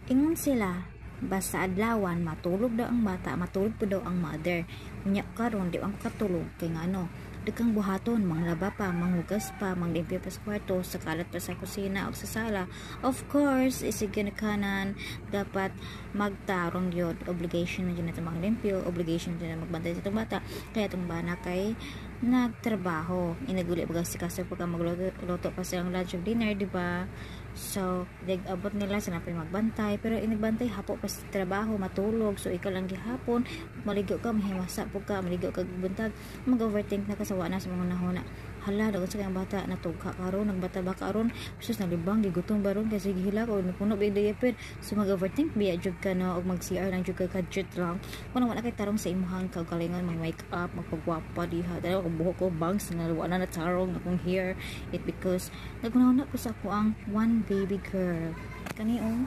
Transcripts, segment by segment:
Ingon sila, basta adlawan matulog daw ang bata, matulog po daw ang mother. Unya karon di ang katulog kay ngano, dagkang buhaton, manglaba pa, manghugas pa, manglimpyo pa sa kwarto, sa kalat pa sa kusina o sa sala. Of course, isige na kanan, dapat magtarong yun. Obligation na dyan na manglimpyo, obligation na magbantay sa itong bata. Kaya itong bana kay nagtrabaho. Inaguli baga si Kasser pagka magluto pa silang lunch or dinner, diba? So, abot nila sa napin magbantay, pero inagbantay hapo pa sa trabaho, matulog. So, ikaw lang gihapon, maligo ka, mahimasa po ka, maligo ka buntag, mag-overthink na kasawa na sa mga nahuna. Hala, dagon sa kayang bata, natugka karon, nagbata ba karon, sus nalibang, gigutong baron, kasi gihila ko, napuno ba yung diaper. So, mag-overthink, biya jud ka na, o mag-CR lang jud ka, kadjut lang. Kung wala kay tarong sa imuhang kagalingan, mag-make up, magpagwapa, diha, dahil ako buhok ko, bangs, wala na tarong, na kong hair, it because, nagunahuna ko sa ako ang one baby girl. Kani, oh.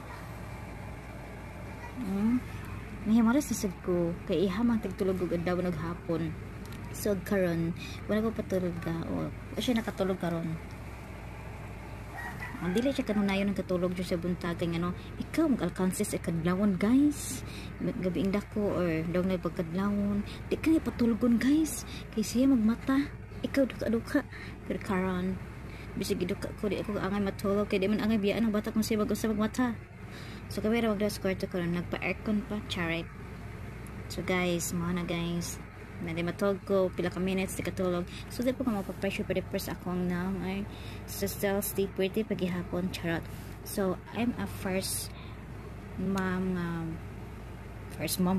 Nahimaras sa sad ko, kay ihamang tagtulog og adlaw ug hapon. So karon wala ko patulog ka o siya nakatulog karon. Ang dili siya kanunayon ng katulog sa buntag kay ano, ikaw mag-alkansi sa kadlawon guys. Gabi dako or daw na pagkadlawon, di ka patulgon guys. Kay siya magmata, ikaw duka-duka. Pero karon bisig duka ko di ako angay matulog kay di man angay biyaan ang bata kung siya mag-usab magmata. So kami ra magdas kwarto karon nagpa-aircon pa, charek. So guys, mga na guys. Nadi matulog ko pila ka minutes di katulog, so di po ka mapapressure pa di first akong na ay so still sleep pretty pagihapon, charot. So I'm a first mom,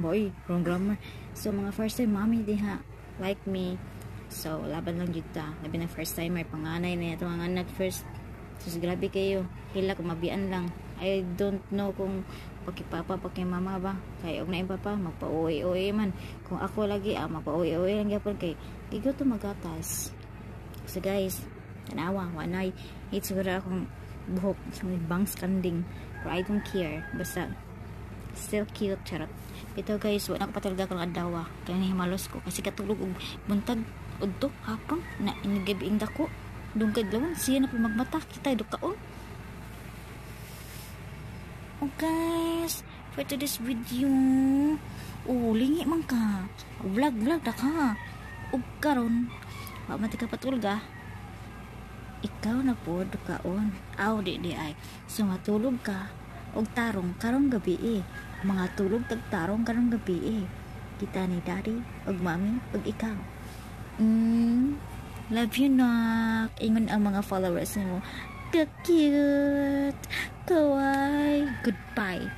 boy, wrong grammar. So mga first time mommy diha like me, so laban lang jud ta, labi na first time may panganay na ito ang anak first. So grabe kayo, hila ko mabian lang. I don't know kung pagkipapa, pagkimama ba. Kaya og na papa, magpa-uwi-uwi man. Kung ako lagi, magpa-uwi-uwi lang yapon kay gigo to magatas. So guys, tanawa, wanay. Hate siguro akong buhok. So bangs kanding. But I don't care. Basta, still cute, charot. Ito guys, wala ko patalaga kang adawa. Kaya nahimalos ko. Kasi katulog og buntag, udto, hapon, na inigabiing dako. Dungkad lawan, siya na po magmata. Kita, dukaon. Oh guys, for today's video, lingi man ka, vlog da ka, ug karon, mati ka patulga, ikaw na po dukaon, di ay, so matulog ka, ug tarong karong gabi mga tulog tag tarong karong gabi kita ni daddy, ug mami, ug ikaw. Love you na, ingon ang mga followers nimo. Cute, kawaii, goodbye.